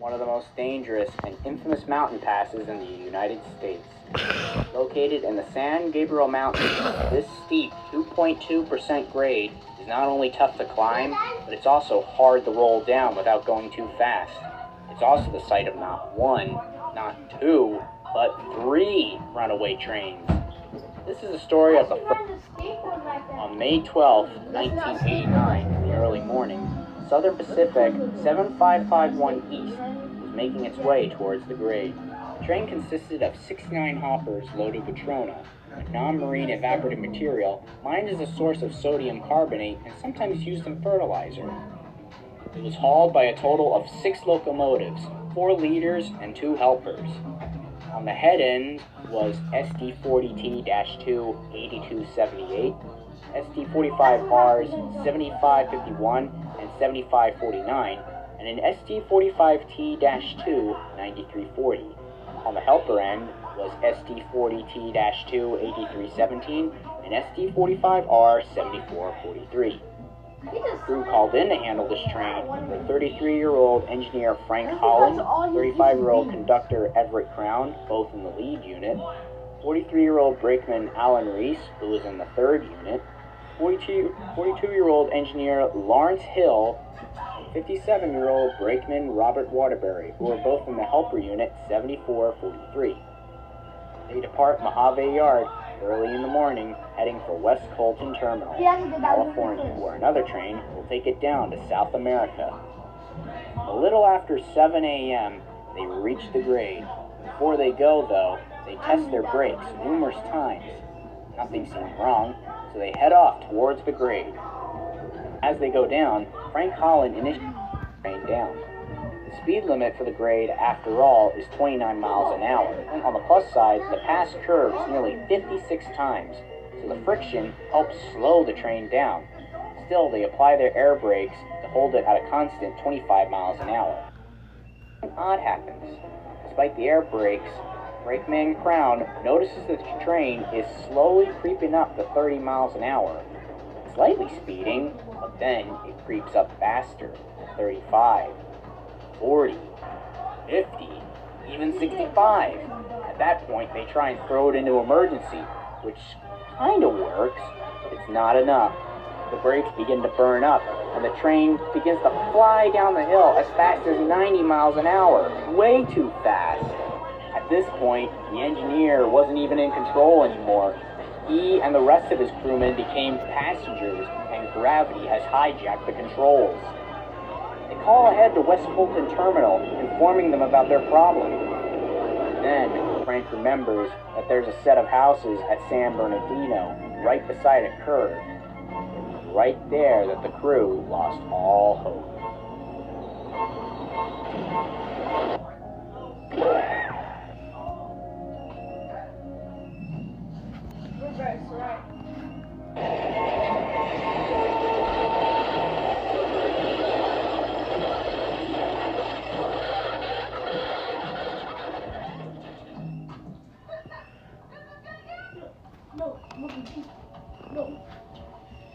one of the most dangerous and infamous mountain passes in the United States. Located in the San Gabriel Mountains, this steep 2.2% grade is not only tough to climb, but it's also hard to roll down without going too fast. It's also the site of not one, not two, but 3 runaway trains. This is the story of the first. On May 12, 1989, in the early morning, Southern Pacific 7551 East was making its way towards the grade. The train consisted of 69 hoppers loaded with trona, a non-marine evaporative material mined as a source of sodium carbonate and sometimes used in fertilizer. It was hauled by a total of 6 locomotives, 4 leaders and 2 helpers. On the head end was SD40T-2 8278, SD45Rs 7551 and 7549, and an SD45T-2 9340. On the helper end was SD40T-2 8317 and SD45R 7443. The crew called in to handle this train were 33-year-old engineer Frank Holland, 35-year-old conductor Everett Crown, both in the lead unit, 43-year-old brakeman Alan Reese, who was in the third unit, 42-year-old engineer Lawrence Hill, and 57-year-old brakeman Robert Waterbury, who were both in the helper unit 7443. They depart Mojave Yard early in the morning, heading for West Colton Terminal, California, where another train will take it down to South America. A little after 7 a.m., they reach the grade. Before they go, though, they test their brakes numerous times. Nothing seems wrong, so they head off towards the grade. As they go down, Frank Holland initiates the train down. The speed limit for the grade, after all, is 29 miles an hour. And on the plus side, the pass curves nearly 56 times, so the friction helps slow the train down. Still, they apply their air brakes to hold it at a constant 25 miles an hour. Something odd happens. Despite the air brakes, brakeman Crown notices that the train is slowly creeping up to 30 miles an hour. Slightly speeding, but then it creeps up faster, 35. 40, 50, even 65. At that point, they try and throw it into emergency, which kind of works, but it's not enough. The brakes begin to burn up, and the train begins to fly down the hill as fast as 90 miles an hour. Way too fast. At this point, the engineer wasn't even in control anymore. He and the rest of his crewmen became passengers, and gravity has hijacked the controls. They call ahead to West Colton Terminal, informing them about their problem. Then, Frank remembers that there's a set of houses at San Bernardino, right beside a curve. It was right there that the crew lost all hope. Reverse, right.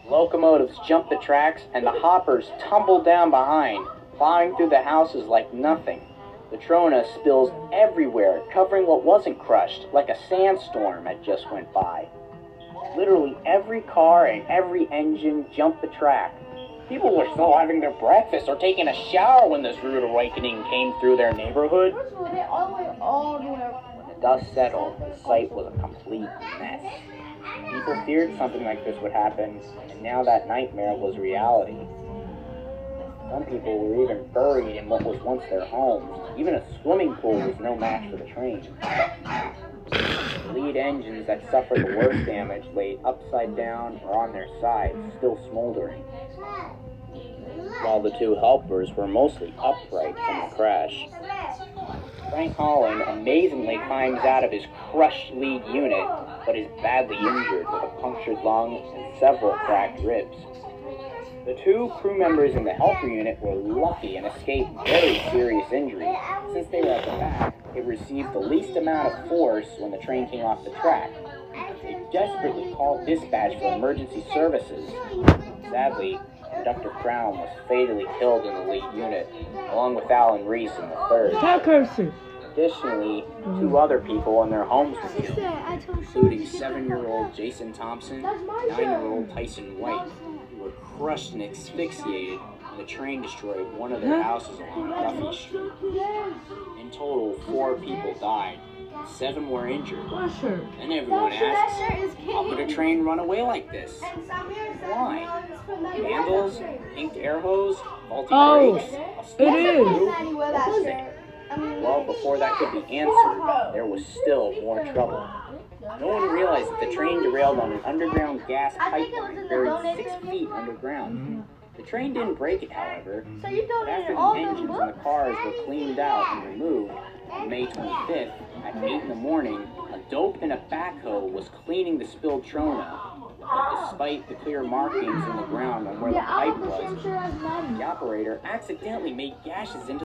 Locomotives jump the tracks, and the hoppers tumble down behind, plowing through the houses like nothing. The trona spills everywhere, covering what wasn't crushed, like a sandstorm had just went by. Literally every car and every engine jumped the track. People were still having their breakfast or taking a shower when this rude awakening came through their neighborhood. When the dust settled, the site was a complete mess. People feared something like this would happen, and now that nightmare was reality. Some people were even buried in what was once their homes. Even a swimming pool was no match for the train. The lead engines that suffered the worst damage lay upside down or on their sides, still smoldering, while the 2 helpers were mostly upright from the crash. Frank Holland amazingly climbs out of his crushed lead unit, but is badly injured with a punctured lung and several cracked ribs. The 2 crew members in the helper unit were lucky and escaped very serious injury. Since they were at the back, it received the least amount of force when the train came off the track. They desperately called dispatch for emergency services. Sadly, conductor Crown was fatally killed in the lead unit, along with Alan Reese in the third. Additionally, 2 other people in their homes were killed, including 7-year-old Jason Thompson and 9-year-old Tyson White, who were crushed and asphyxiated when the train destroyed one of their houses along Duffy Street. In total, 4 people died, and 7 were injured. And everyone asks, how could a train run away like this? Why? Vandals, inked air hose, faulty brakes, a split. Well, before that could be answered, there was still more trouble. No one realized that the train derailed on an underground gas pipeline buried 6 feet underground. The train didn't break it, however, but after the engines and the cars were cleaned out and removed, on May 25th, at 8 in the morning, a dope in a backhoe was cleaning the spilled trona. But despite the clear markings in the ground on where the pipe was, the operator accidentally made gashes into